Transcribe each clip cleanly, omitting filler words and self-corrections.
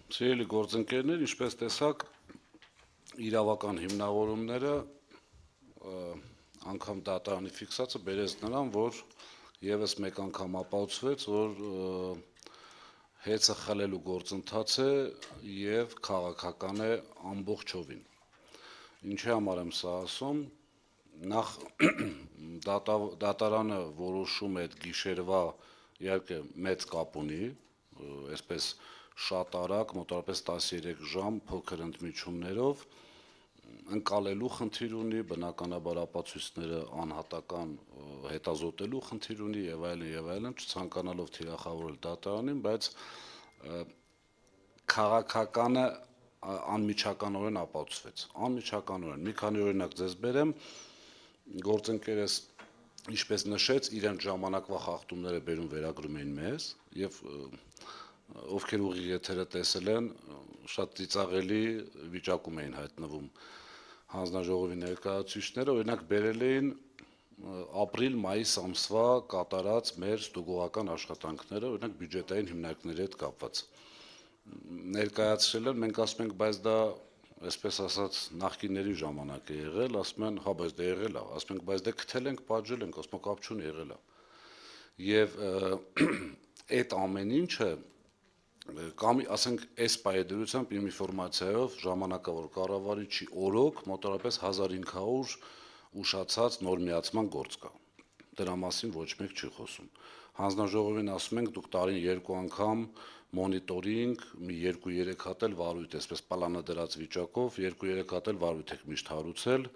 Սիրելի գործընկերներ, ինչպես տեսակ, իրավական հիմնավորումները անգամ դատարանի ֆիքսացը բերեց նրան, որ եւս մեկ անգամ ապացուցվեց, որ հեծը խլելու գործընթաց է եւ քաղաքական է ամբողջովին։ Ինչի համար եմ սա ասում, նախ դատարանը որոշում է այդ գիշերվա իհարկե մեծ կապ ունի, այսպես շատ արագ, մոտավորապես 13 ժամ փոքր ընդմիջումներով ընկալելու խնդիր ունի, բնականաբար ապացույցները անհատական հետազոտելու խնդիր ունի եւ այլն, չցանկանալով թիրախավորել դատարանին, բայց քաղաքականը անմիջականորեն ապացուցվեց։ Անմիջականորեն մի քանի օրինակ ձեզ բերեմ, գործընկերս ինչպես նշեց, իրենց ժամանակվա խախտումները բերում վերագրում էին մեզ եւ ովքեր ուղիղ եթերը տեսել են, շատ ծիծաղելի վիճակում էին հայտնվում հանձնաժողովի ներկայացուցիչները, օրինակ բերել էին ապրիլ-մայիս ամսվա կատարած մեր ստուգողական աշխատանքները, օրինակ բյուջետային հիմնարկների հետ կապված։ Ներկայացրել են, մենք ասում ենք, բայց դա այսպես ասած նախկինների ժամանակ է եղել, ասում են, հա, բայց դա եղել է, ասում ենք, բայց դե գտել ենք, պատժել ենք, ասում կապ չունի, եղել է։ Եվ այդ ամեն ինչը կամ ասենք այս պայդրությամբ իմ ինֆորմացիայով ժամանակավոր կառավարիչի օրոք մոտավորապես 1500 ուշացած նոր միացման գործ կա։ Դրա մասին ոչ մեկ չի խոսում։ Հանձնաժողովին ասում ենք, դուք տարին 2 անգամ մոնիտորինգ, մի 2-3 հատ էլ վարույթ, այսպես պլանադրած վիճակով 2-3 հատ էլ վարույթ եք միշտ հարուցել։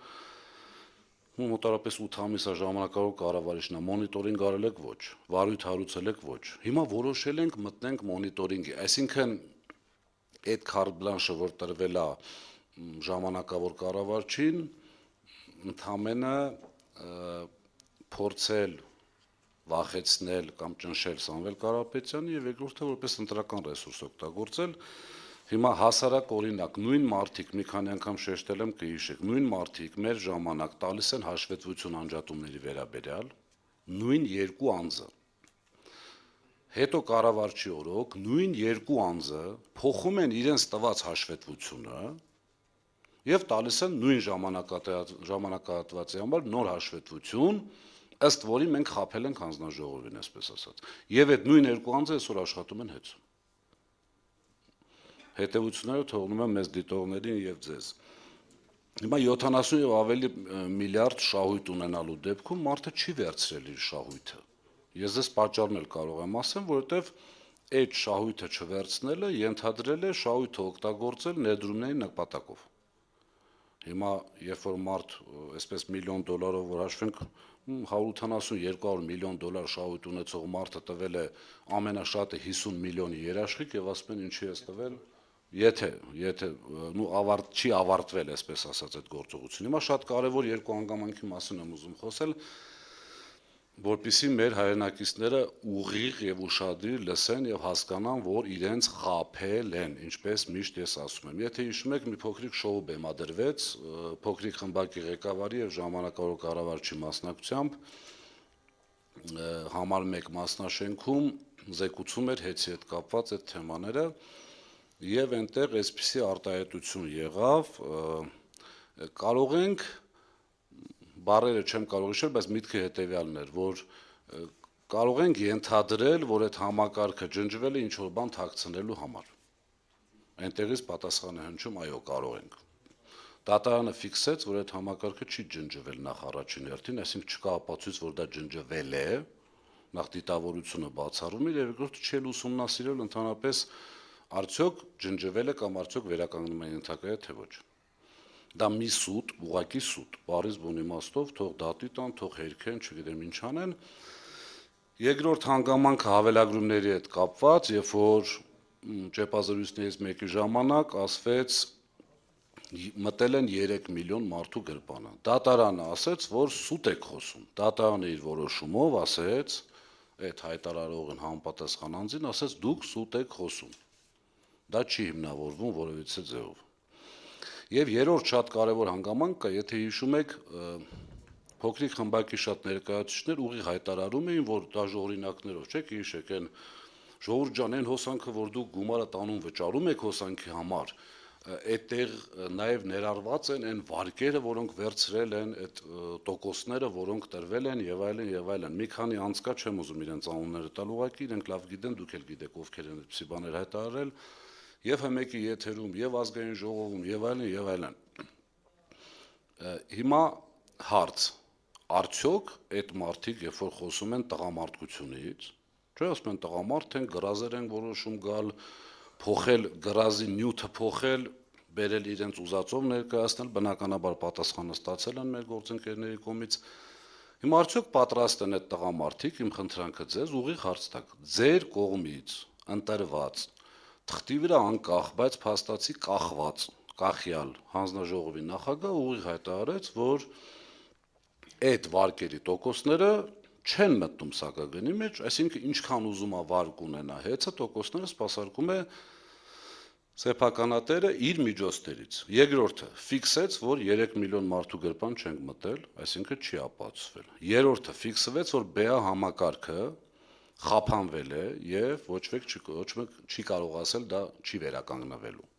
Մոտավորապես 8 ամիս է ժամանակավոր կառավարիչն է, մոնիտորինգ արել եք ոչ, վարույթ հարուցել եք ոչ։ Հիմա որոշել ենք մտնենք մոնիտորինգի, այսինքն այդ քարտ բլանշը, որ տրվել է ժամանակավոր կառավարչին, ընդամենը փորձել վախեցնել կամ ճնշել Սամվել Կարապետյանի եւ երկրորդը որպես ընտրական ռեսուրս օգտագործել։ Հիմա հասարակ օրինակ նույն մարդիկ, մի քանի անգամ շեշտել եմ կհիշեք, նույն մարդիկ մեր ժամանակ տալիս են հաշվետվություն անջատումների վերաբերյալ, նույն երկու անձը։ Հետո կառավարչի օրոք նույն երկու անձը փոխում են իրենց տված հաշվետվությունը եւ տալիս են նույն ժամանակահատվածի համար նոր հաշվետվություն, ըստ որի մենք խաբել ենք հանձնաժողովին, այսպես ասած։ Եվ այդ նույն երկու անձը այսօր աշխատում են հետ։ Հետևությունները թողնում եմ մեզ դիտողներին եւ ձեզ։ Հիմա 70 եւ ավելի միլիարդ շահույթ ունենալու դեպքում մարդը չի վերցրել իր շահույթը։ Ես ձեզ պատճառն էլ կարող եմ ասեմ, որովհետեւ այդ շահույթը չվերցնելը ենթադրել է շահույթը օգտագործել ներդրումների նպատակով։ Հիմա երբ որ մարդ այսպես $1 միլիոն, որ հաշվենք 180-200 միլիոն դոլար շահույթ ունեցող մարդը տվել է ամենաշատը 50 միլիոնի երաշխիք եւ ասում են ինչի է տվել, եթե չի ավարտվել, այսպես ասած, այդ գործողությունը։ Հիմա շատ կարևոր երկու հանգամանքի մասին եմ ուզում խոսել, որպեսզի մեր հայրենակիցները ուղիղ եւ ուշադիր լսեն եւ հասկանան, որ իրենց խաբել են, ինչպես միշտ ես ասում եմ։ Եթե հիշում եք, մի փոքրիկ շոու բեմադրվեց փոքրիկ խմբակի ղեկավարի եւ ժամանակավոր կառավարչի մասնակցությամբ համար 1 մասնաշենքում զեկուցում էր հեծի հետ կապված այդ թեմաները եւ այնտեղ այսպիսի արտահայտություն եղավ, կարող ենք բառերը չեմ կարող հիշել, բայց միտքը հետեւյալն էր, որ կարող ենք ենթադրել, որ այդ համակարգը ջնջվել է ինչ որ բան թաքցնելու համար։ Այնտեղից պատասխան է հնչում, այո, կարող ենք։ Դատարանը ֆիքսեց, որ այդ համակարգը չի ջնջվել նախ առաջին հերթին, այսինքն չկա ապացույց, որ դա ջնջվել է, նախ դիտավորությունը բացառում է, եւ երկրորդը չի ուսումնասիրել ընդհանրապես արդյոք ջնջվել է կամ արդյոք վերականգնման ենթակա է թե ոչ։ Դա մի սուտ, ուղղակի սուտ, բառից բուն իմաստով, թող դատի տան, թող հերքեն, չգիտեմ ինչ անեն։ Երկրորդ հանգամանքը հավելագրումների հետ կապված, երբ որ ճեպազրույցներից մեկի ժամանակ ասվեց մտել են 3 միլիոն մարդու գրպանը։ Դատարանը ասեց, որ սուտ եք խոսում։ Դատարանը իր որոշումով ասեց, այդ հայտարարողին համապատասխան անձին ասեց, դուք սուտ եք խոսում։ Դա չի հիմնավորվում որևիցե ձևով։ Եվ երրորդ շատ կարևոր հանգամանք կա, եթե հիշում եք, փոքրիկ խմբակի շատ ներկայացուցիչներ ուղիղ հայտարարում էին, որ դաժողորինակներով, չէ՞, հիշեք, այն ժողովուրդ ջան, այն հոսանքը, որ դուք գումարը տանում վճարում եք հոսանքի համար, այդտեղ նաև ներառված են այն վարկերը, որոնք վերցրել են, այդ տոկոսները, որոնք տրվել են եւ այլն եւ այլն։ Մի քանի անցկա չեմ ուզում իրենց անունները տալ, ուղղակի իրենք լավ գիտեն, դուք էլ գիտեք ովքեր են այդպիսի բաներ հայտարարել, եւ ՀՄԿ-ի եթերում, եւ ազգային ժողովում, եւ այլն եւ այլն։ Հիմա հարց. արդյոք այդ մարդիկ, երբ որ խոսում են տղամարդկությունից, չէ, ասում են տղամարդ են, գրազեր են որոշում գալ, փոխել գրազի նյութը փոխել, բերել իրենց ուզածով ներկայացնել, բնականաբար պատասխանը ստացել են մեր գործընկերների կողմից։ Հիմա արդյոք պատրաստ են այդ տղամարդիկ, իմ խնդրանքը ձեզ ուղիղ հարց տակ, ձեր կողմից ընտրված, թղթի վրա անկախ, բայց փաստացի կախված, կախյալ հանձնաժողովի նախագահ ուղիղ հայտարարեց, որ այդ վարկերի տոկոսները չեն մտնում սակագնի մեջ, այսինքն ինչքան ուզում է վարկ ունենա հեծը, տոկոսները սպասարկում է սեփականատերը իր միջոցներից։ Երկրորդը ֆիքսեց, որ 3 միլիոն մարդու գրպան չենք մտել, այսինքն չի ապացուցվել։ Երրորդը ֆիքսվեց, որ ԲԱ համակարգը խափանվել է եւ ոչ մեկ չի կարող ասել դա չի վերականգնվելու։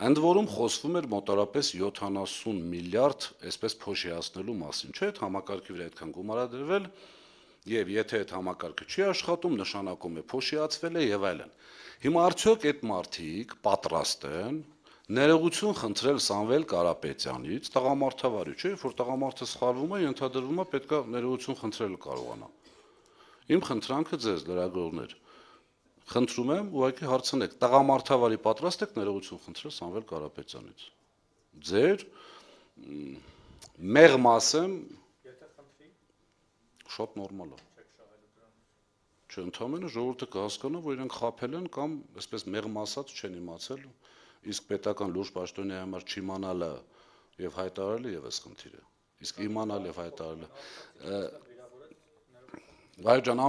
Ընդ որում խոսվում էր մոտավորապես 70 միլիարդ այսպես փոշիացնելու մասին, չէ՞, այդ համակարգի վրա այդքան գումար է դրվել, եւ եթե այդ համակարգը չի աշխատում, նշանակում է փոշիացվել է եւ այլն։ Հիմա արդյոք այդ մարդիկ պատրաստ են ներողություն խնդրել Սամվել Կարապետյանից, տղամարդավարի, չէ՞, որ տղամարդը սխալվում է, ենթադրվում է պետքա ներողություն խնդրել կարողանա։ Իմ խնդրանքը ձեզ լրագրողներ, խնդրում եմ ուղղակի հարցնեք, տղամարդավարի պատրաստ եք ներողություն խնդրել Սամվել Կարապետյանից։ Ձեր մեղմ ասեմ, շատ նորմալ է։ Չէ, ընդհանրապես ժողովուրդը կհասկանա, որ իրենք խաբել են կամ այսպես մեղմ ասած չեն իմացել, իսկ պետական լուրջ պաշտոնյայի համար չիմանալը եւ հայտարարելը եւս խնդիր է։ Իսկ իմանալ եւ հայտարարելը Վայր ջան,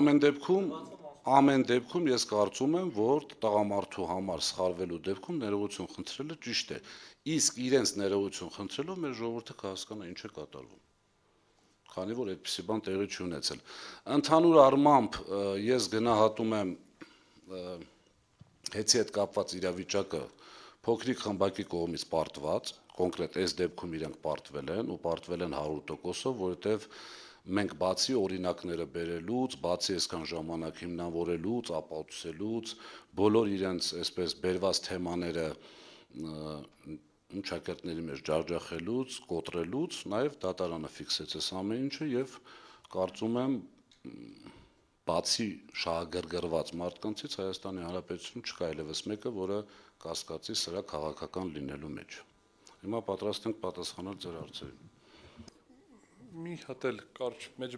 ամեն դեպքում ես կարծում եմ, որ տղամարդու համար սխալվելու դեպքում ներողություն խնդրելը ճիշտ է։ Իսկ իրենց ներողություն խնդրելով մեր ժողովուրդը կհասկանա ինչ է կատարվում։ Քանի որ այդպիսի բան տեղի չի ունեցել։ Ընդհանուր առմամբ ես գնահատում եմ հեծի հետ կապված իրավիճակը փոքրիկ խմբակի կողմից պարտված, կոնկրետ այս դեպքում իրենք պարտվել են ու պարտվել են 100%-ով, որովհետև մենք բացի օրինակները բերելուց, բացի այսքան ժամանակ հիմնավորելուց, ապացուցելուց, բոլոր իրենց այսպես բերված թեմաները շակերտների մեջ ջախջախելուց, կոտրելուց, նաև դատարանը ֆիքսեց այս ամեն ինչը եւ կարծում եմ բացի շահագրգռված մարդկանցից Հայաստանի Հանրապետությունում չկա այլևս մեկը, որը կասկածի սրա քաղաքական լինելու մեջ։ Հիմա պատրաստ ենք պատասխանել ձեր հարցերին։ Մի հատ էլ կարճ մեջ